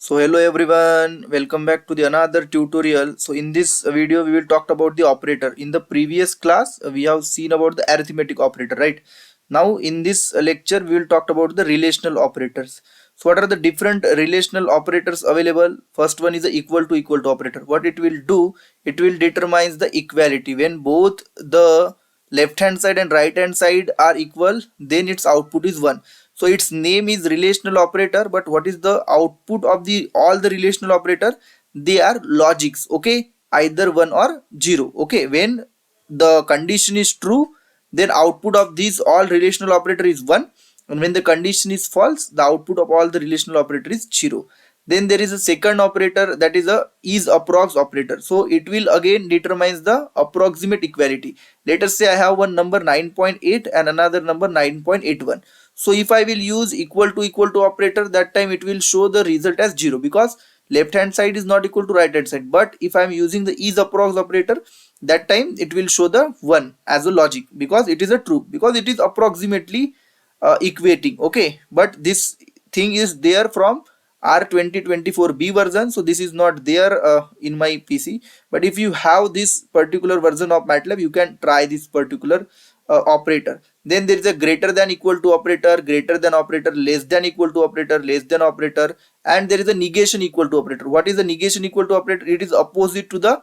So hello everyone, welcome back to the another tutorial. So in this video we will talk about the operator. In the previous class we have seen about the arithmetic operator, right? Now in this lecture we will talk about the relational operators. So what are the different relational operators available? First one is the equal to operator. What it will do, it will determine the equality. When both the left hand side and right hand side are equal, then its output is 1. So its name is relational operator, but what is the output of the all the relational operator? They are logics, okay, either 1 or 0. Okay, when the condition is true, then output of these all relational operator is 1, and when the condition is false, the output of all the relational operator is 0. Then there is a second operator, that is a is-approx operator. So it will again determines the approximate equality. Let us say I have one number 9.8 and another number 9.81. So if I will use equal to operator, that time it will show the result as 0, because left hand side is not equal to right hand side. But if I am using the is-approx operator, that time it will show the 1 as a logic, because it is a true, because it is approximately equating. Okay, but this thing is there from R2024B version, so this is not there in my PC. But if you have this particular version of MATLAB, you can try this particular operator. Then there is a greater than equal to operator, greater than operator, less than equal to operator, less than operator, and there is a negation equal to operator. What is the negation equal to operator? It is opposite to the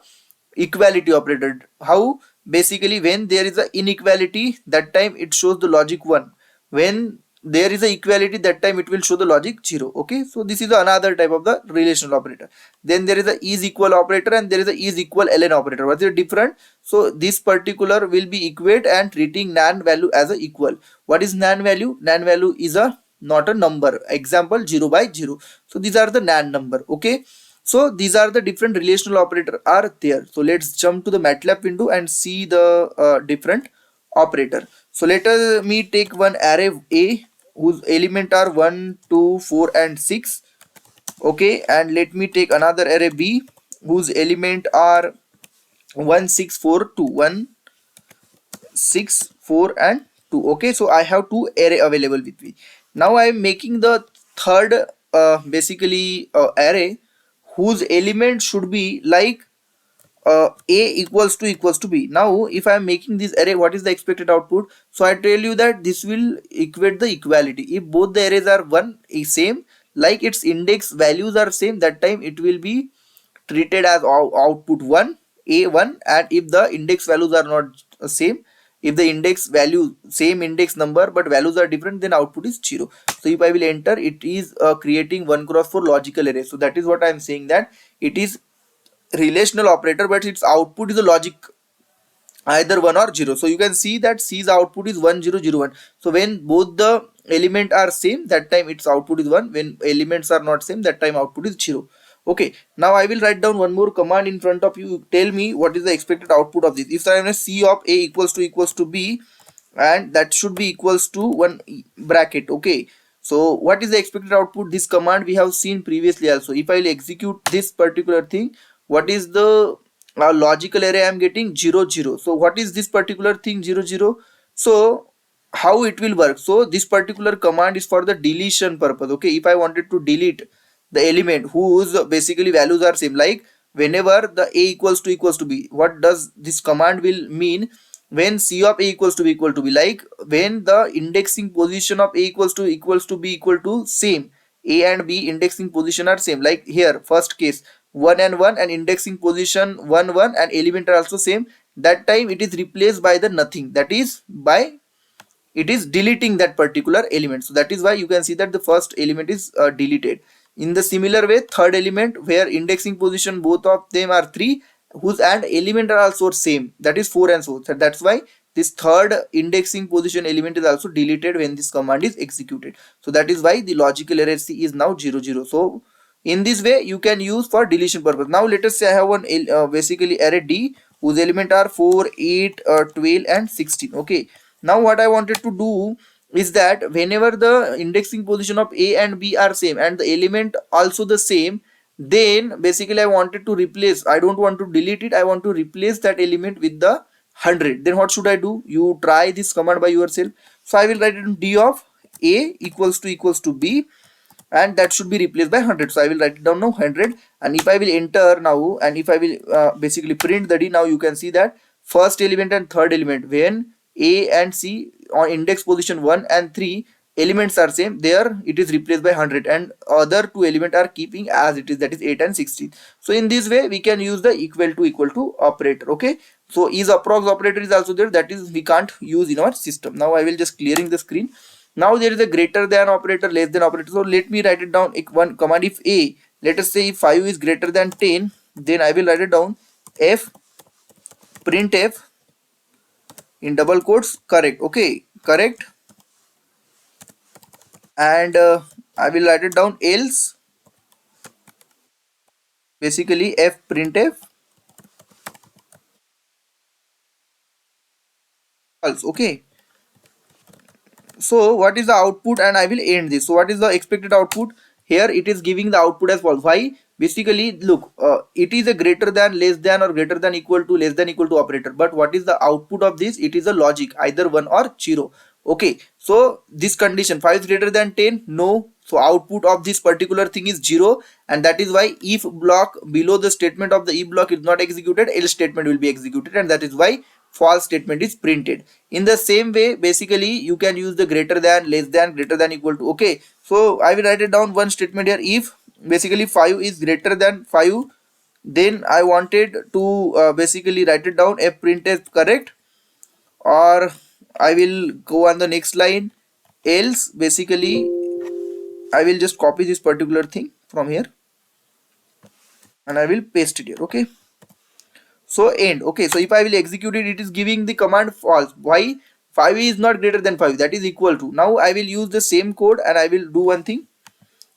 equality operator. How? Basically, when there is a inequality, that time it shows the logic 1. When there is a equality, that time it will show the logic 0. Okay, so this is another type of the relational operator. Then there is a is equal operator and there is a is equal ln operator. What is different? So this particular will be equate and treating nan value as a equal. What is nan value? Nan value is a not a number. Example 0 by 0. So these are the nan number. Okay, so these are the different relational operator are there. So let's jump to the MATLAB window and see the different operator. So me take one array A whose element are 1, 2, 4 and 6. Okay, and let me take another array B whose element are 1, 6, 4, 2. 1, 6, 4 and 2. Okay, so I have two array available with me. Now I am making the third array whose element should be like A equals to B. Now if I am making this array, what is the expected output? So I tell you that this will equate the equality. If both the arrays are same, like its index values are same, that time it will be treated as output 1 A1. And if the index values are not same, if the index value same index number but values are different, then output is 0. So if I will enter, it is creating 1 cross 4 logical array. So that is what I am saying, that it is relational operator, but its output is a logic either 1 or 0. So you can see that C's output is 1 0 0 1. So when both the element are same, that time its output is 1. When elements are not same, that time output is 0. Okay, now I will write down one more command in front of you. Tell me what is the expected output of this. If I am a C of A equals to B, and that should be equals to one bracket. Okay, so what is the expected output? This command we have seen previously also. If I will execute this particular thing, what is the logical array I am getting? 0 0. So what is this particular thing 0 0? So how it will work? So this particular command is for the deletion purpose. Okay, if I wanted to delete the element whose basically values are same, like whenever the A equals to B, what does this command will mean? When C of A equals to B, like when the indexing position of A equals to B equal to same, A and B indexing position are same, like here first case 1 and 1 and indexing position 1 1 and element are also same, that time it is replaced by the nothing, that is by it is deleting that particular element. So that is why you can see that the first element is deleted. In the similar way, third element where indexing position both of them are 3, whose and element are also same, that is 4 and so. That's why this third indexing position element is also deleted when this command is executed. So that is why the logical array C is now 0 0. So in this way you can use for deletion purpose. Now let us say I have one basically array D whose element are 4, 8, 12 and 16. Okay, now what I wanted to do is that whenever the indexing position of A and B are same and the element also the same, then basically I wanted to replace, I don't want to delete it, I want to replace that element with the 100. Then what should I do? You try this command by yourself. So I will write it in D of A equals to B, and that should be replaced by 100. So I will write it down now 100, and if I will enter now, and if I will basically print the D, now you can see that first element and third element, when A and C on index position 1 and 3 elements are same, there it is replaced by 100, and other two element are keeping as it is, that is 8 and 16. So in this way we can use the equal to operator. Okay, so is approx operator is also there, that is we can't use in our system. Now I will just clearing the screen. Now there is a greater than operator, less than operator. So let me write it down. One command, if A, let us say if 5 is greater than 10, then I will write it down f printf in double quotes correct. Okay, correct, and I will write it down else, basically f printf false. Okay, so what is the output, and I will end this. So what is the expected output? Here it is giving the output as false. Why? Basically look, it is a greater than, less than, or greater than equal to, less than equal to operator, but what is the output of this? It is a logic, either 1 or 0. Okay, so this condition 5 is greater than 10, no, so output of this particular thing is 0, and that is why if block below the statement of the if block is not executed, else statement will be executed, and that is why false statement is printed. In the same way, basically you can use the greater than, less than, greater than, equal to. Okay, so I will write it down one statement here. If basically 5 is greater than 5, then I wanted to basically write it down f printf correct, or I will go on the next line, else basically I will just copy this particular thing from here and I will paste it here. Okay, so end. Okay, so if I will execute it, it is giving the command false. Why? 5 is not greater than 5, that is equal to. Now I will use the same code and I will do one thing.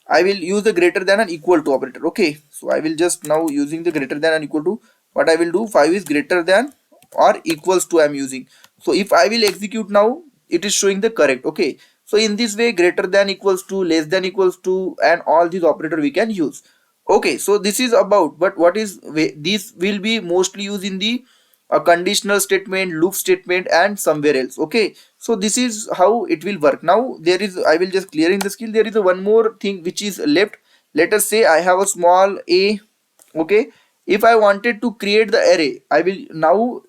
I will use the greater than and equal to operator. Okay, so I will just now using the greater than and equal to, what I will do, 5 is greater than or equals to I am using. So if I will execute now, it is showing the correct. Okay, so in this way, greater than equals to, less than equals to, and all these operator we can use. Okay, so this is about, but what is, this will be mostly used in the a conditional statement, loop statement, and somewhere else. Okay, so this is how it will work. Now there is, I will just clearing the skill, there is a one more thing which is left. Let us say I have a small a. Okay, if I wanted to create the array, I will now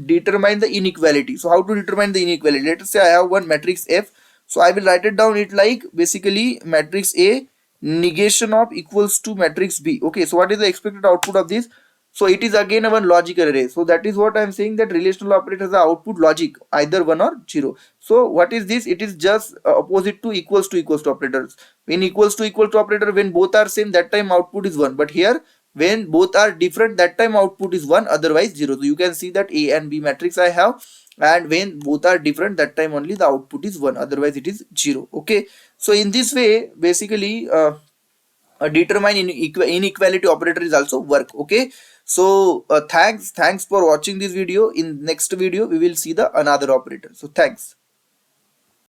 determine the inequality. So how to determine the inequality? Let us say I have one matrix f, so I will write it down it like basically matrix a negation of equals to matrix b. Okay, so what is the expected output of this? So it is again a one logical array. So that is what I am saying, that relational operator has the output logic either 1 or 0. So what is this? It is just opposite to equals to operators. When equals to operator, when both are same, that time output is 1. But here when both are different, that time output is 1, otherwise 0. So you can see that A and B matrix I have, and when both are different, that time only the output is 1, otherwise it is 0. Okay, so in this way basically determine inequality operator is also work. Okay, so thanks for watching this video. In next video we will see the another operator. So thanks.